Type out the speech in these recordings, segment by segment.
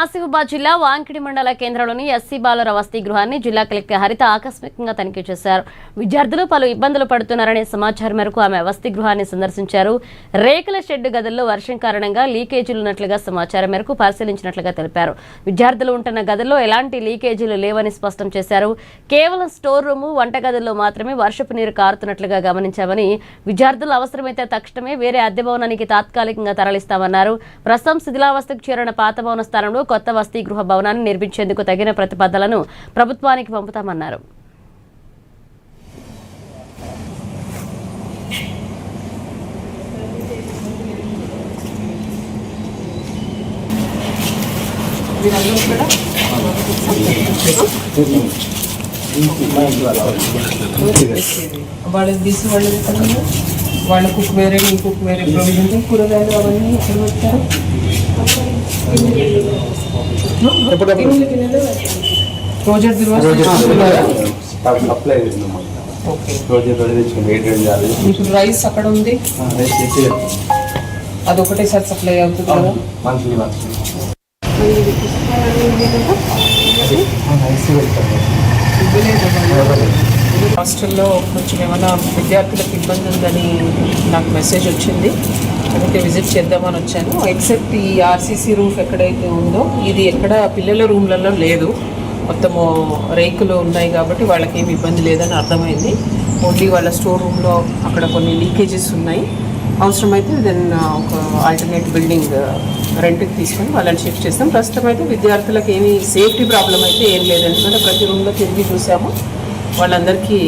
ఆసిఫాబాద్ జిల్లా వాంకిడి మండల కేంద్రంలోని ఎస్సీ బాలుర వసతి గృహాన్ని జిల్లా కలెక్టర్ హరిత ఆకస్మికంగా తనిఖీ చేశారు. విద్యార్థులు పలు ఇబ్బందులు పడుతున్నారనే సమాచారం మేరకు ఆమె వసతి గృహాన్ని సందర్శించారు. రేకుల షెడ్ గదుల్లో వర్షం కారణంగా లీకేజీలు ఉన్నట్లుగా సమాచారం మేరకు పరిశీలించినట్లుగా తెలిపారు. విద్యార్థులు ఉంటున్న గదుల్లో ఎలాంటి లీకేజీలు లేవని స్పష్టం చేశారు. కేవలం స్టోర్ రూము, వంటగదుల్లో మాత్రమే వర్షపు నీరు కారుతున్నట్లుగా గమనించామని, విద్యార్థులు అవసరమైతే తక్షణమే వేరే అద్దె భవనానికి తాత్కాలికంగా తరలిస్తామన్నారు. ప్రస్తుతం శిథిలావస్థకు చేరిన పాత భవన స్థానంలో కొత్త వసతి గృహ భవనాన్ని నిర్మించేందుకు తగిన ప్రతిపాదనలను ప్రభుత్వానికి పంపుతామన్నారు. వాళ్ళ కుక్ వేరే, మీ కుక్ వేరే ప్రొవిజన్, కూరగాయలు అవన్నీ ఎక్కడ పెట్టారు? ఇప్పుడు రైస్ అక్కడ ఉంది, అదొకటే సార్ సప్లై అవుతుంది కదా. హాస్టల్లో కొంచెం ఏమైనా విద్యార్థులకు ఇబ్బంది ఉందని నాకు మెసేజ్ వచ్చింది. అందుకే విజిట్ చేద్దామని వచ్చాను. ఎక్సెప్ట్ ఈ ఆర్సీసీ రూఫ్ ఎక్కడైతే ఉందో, ఇది ఎక్కడ పిల్లల రూమ్లలో లేదు, మొత్తము రేకులు ఉన్నాయి కాబట్టి వాళ్ళకి ఏమి ఇబ్బంది లేదని అర్థమైంది. ఓన్లీ వాళ్ళ స్టోర్ రూమ్లో అక్కడ కొన్ని లీకేజెస్ ఉన్నాయి. అవసరమైతే దెన్ ఒక ఆల్టర్నేట్ బిల్డింగ్ రెంట్కి తీసుకొని వాళ్ళని షిఫ్ట్ చేస్తాం. ప్రస్తుతం అయితే విద్యార్థులకు ఏమీ సేఫ్టీ ప్రాబ్లం అయితే ఏం లేదు, ఎందుకంటే ప్రతి రూమ్లో తిరిగి చూసాము. వాళ్ళందరికీ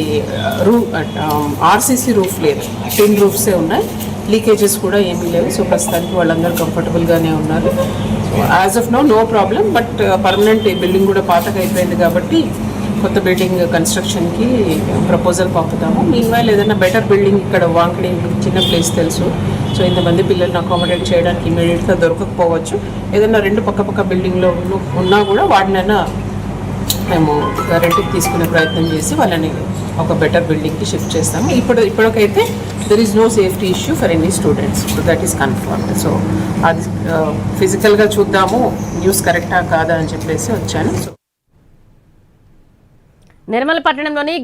ఆర్సీసీ రూఫ్ లేదు, టిన్ రూఫ్సే ఉన్నాయి. లీకేజెస్ కూడా ఏమీ లేవు. సో ప్రస్తుతానికి వాళ్ళందరూ కంఫర్టబుల్గానే ఉన్నారు. So as of no problem. But permanent building కూడా పాతగా అయిపోయింది కాబట్టి కొత్త బిల్డింగ్ కన్స్ట్రక్షన్కి ప్రపోజల్ పంపుతాము. మీన్వైల్ ఏదైనా బెటర్ బిల్డింగ్ ఇక్కడ వాంకిడి చిన్న ప్లేస్ తెలుసు. సో ఇంతమంది పిల్లల్ని అకామిడేట్ చేయడానికి ఇమీడియట్గా దొరకకపోవచ్చు. ఏదైనా రెండు పక్క బిల్డింగ్లో ఉన్నా కూడా వాటినైనా మేము రెంట్కి తీసుకునే ప్రయత్నం చేసి వాళ్ళని ఒక బెటర్ బిల్డింగ్కి షిఫ్ట్ చేస్తాము. ఇప్పటికైతే there is no safety issue for any students. So that is confirmed. So అది ఫిజికల్గా చూద్దాము, న్యూస్ కరెక్టా కాదా అని చెప్పేసి వచ్చాను. నిర్మల్ పట్టణంలోని